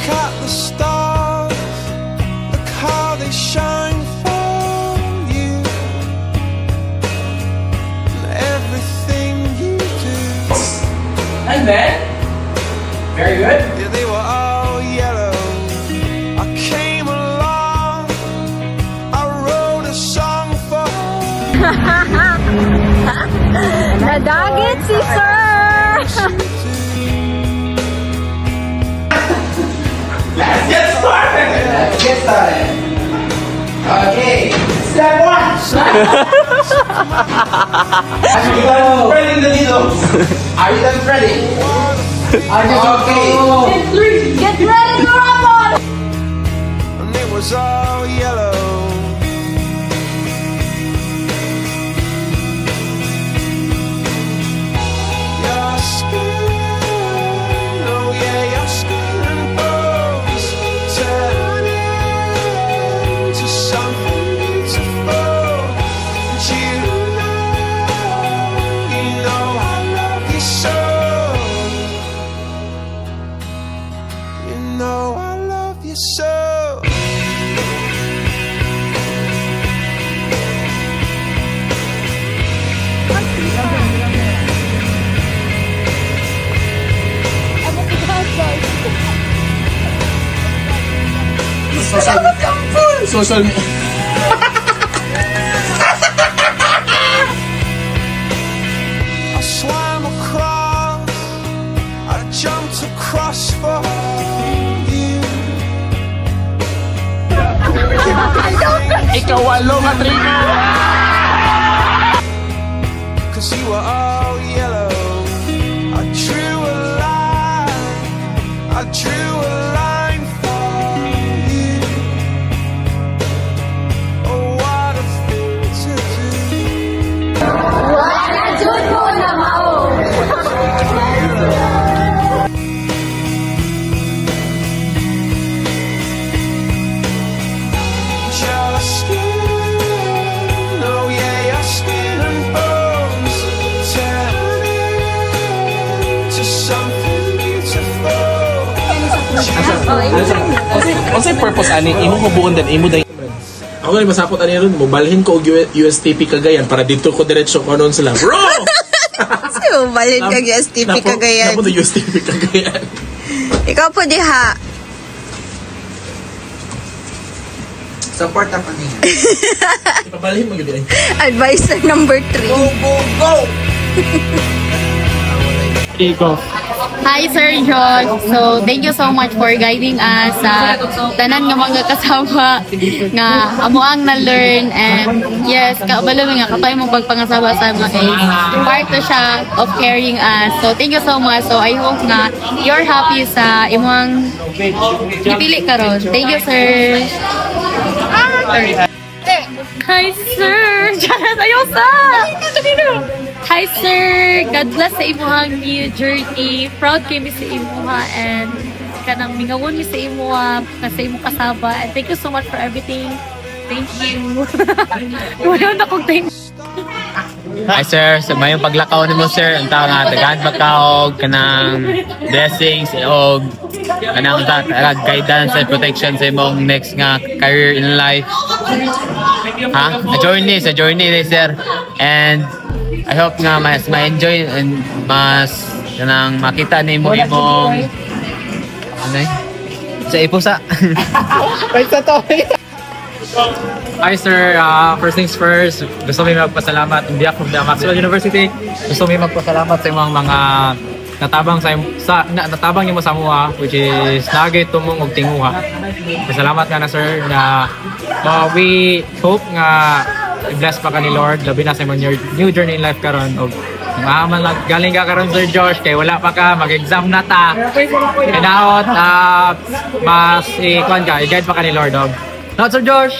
at the stars, look how they shine for you, and everything you do. And then, very good. Yeah, they were all yellow. I came along, I wrote a song for Nadagit si Sir! Let's get started! Let's get started. Okay, step one. Are you done spreading the needles? Are you done spreading? Okay. Get ready to rumble! and it was all yellow. Your skin, oh yeah, your skin and bones turn into something beautiful. And you know I love you so. You know I love you so. Social media. I swam across, I jumped across for you. Ikaw walong atrino. 'Cause you were all yellow. I drew a line for you. Oh, what a thing to do. Your skin, oh yeah, your skin and bones turn into something beautiful. Ano sa purpose ani imo mo buon dan imo dai. Ako ni masapot ani ron mo balhin ko og USTP Cagayan para dito ko diretso kanon sila. Bro. So, balin kag USTP Cagayan. Napo USTP Cagayan. Ikaw po diha. Support ang kanina. Ipabalhin mo gyud ay. Advisor number 3. Go, go, go! Iko. Hi Sir John. So thank you so much for guiding us sa tanan nga mga kasama nga amo ang na-learn, and yes, kabalo nga katay mo pagpangasaba-saba is part to siya of carrying us. So thank you so much. So I hope nga you're happy sa imong gipili karon. Thank you sir. Hi sir. Ayosa. Hi sir. God bless sa imong new journey. Proud kami sa imuha, and kanang mingawon mi sa imuha sa imong kasaba. And thank you so much for everything. Thank you. Wala na kong thank. Hi sir, sa mayong paglakaw nimo sir, unta nga daghan pagkaog kanang blessings og kanang guidance and protection sa imong next nga career in life. Ha? A journey ni sir. And I hope nga mas ma-enjoy and mas kanang makita nimo imong ano sa ipusa. Hi sir, first things first, gusto mo magpasalamat on behalf of the Maxwell University. Gusto mo magpasalamat sa imong mga natabang nimo sa mua, which is nagay tumong og tinguha. Salamat nga na sir na we hope nga i-bless pa ka ni Lord labi na sa imong new journey in life karon, og man lang galing ka karon Sir Josh kay wala pa ka mag-exam na ta. Kinaot mas i-kuan ka, i-guide pa ka ni Lord og. Not Sir Josh,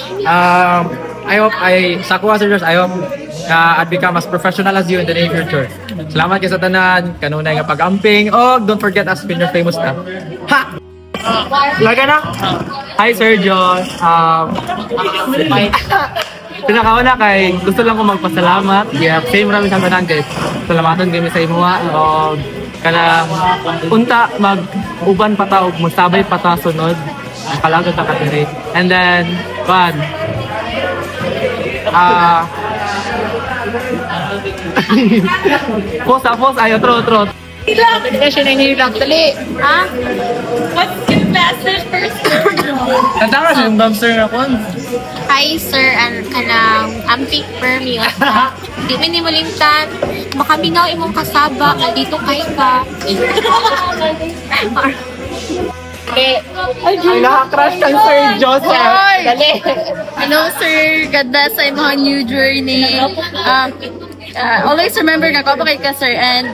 I hope sa kuha Sir Josh, I hope I'd become as professional as you in the near future. Salamat kay sa tanan, kanunay nga pag-amping, oh don't forget us when you're famous na. Ha! Laga na! Hi Sir Josh, pinakauna kay gusto lang ko magpasalamat. Yeah, same maraming salamat kay salamatan kami sa imuha. Kanang unta mag-uban pa ta, magsabay pa ta sunod. Ang kalagod ta katiri. And then, pause, ayo, trot. Hindi siya nangyayang tali. Ha? What's your message first? Tanda siya yung dumpster na kon. Hi sir, kanang ampik permi. Di mo ni malimtan. Baka minaw imong kasaba. Dito kay ka. Ay, nakaka-crush kang Sir Joseph. Dali. Hello sir, ganda sa imong new journey. Always remember nga kapakit ka sir, and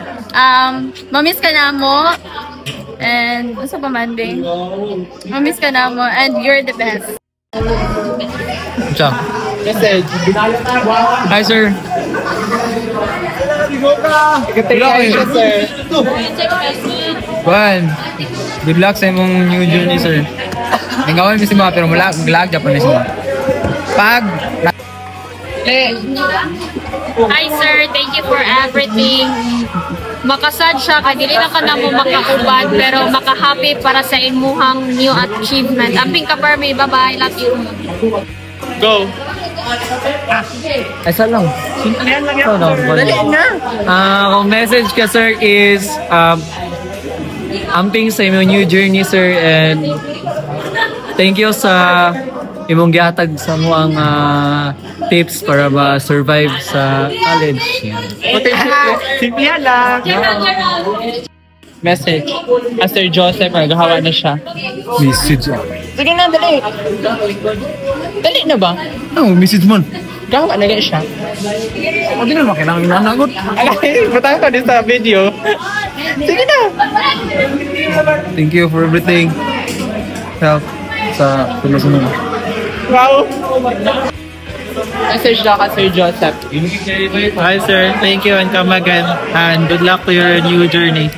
mamiss ka na mo, and ano pa man ding, mamiss ka na mo, and you're the best. Ciao. Message. Hi, sir. Ikatay sir. Juan, good luck sa imong new journey, sir. Nangawin mo si mga pero malag Japan na siya. Hi sir, thank you for everything. Makasad siya, kadili na ka na mo makakubad, pero makahappy para sa imuhang new achievement. Amping ka permi, bye-bye, love you. Go. Ay, saan lang? Dali na. Kung message ka, sir, is amping sa imong new journey, sir, and thank you sa imong gihatag sa mo ang tips para ma-survive sa college. Simpihan lang. Message. Sir Joseph, naghahawa na siya. Message. Sige na, dali. Dali na ba? Oh, message man. Gawa na siya. Hindi naman kailangan nanagot. Butang ka din sa video. Sige na. Thank you for everything. Help sa sunod-sunod. Wow. Message daw ka, Sir Joseph. Hi sir, thank you and come again. And good luck to your new journey.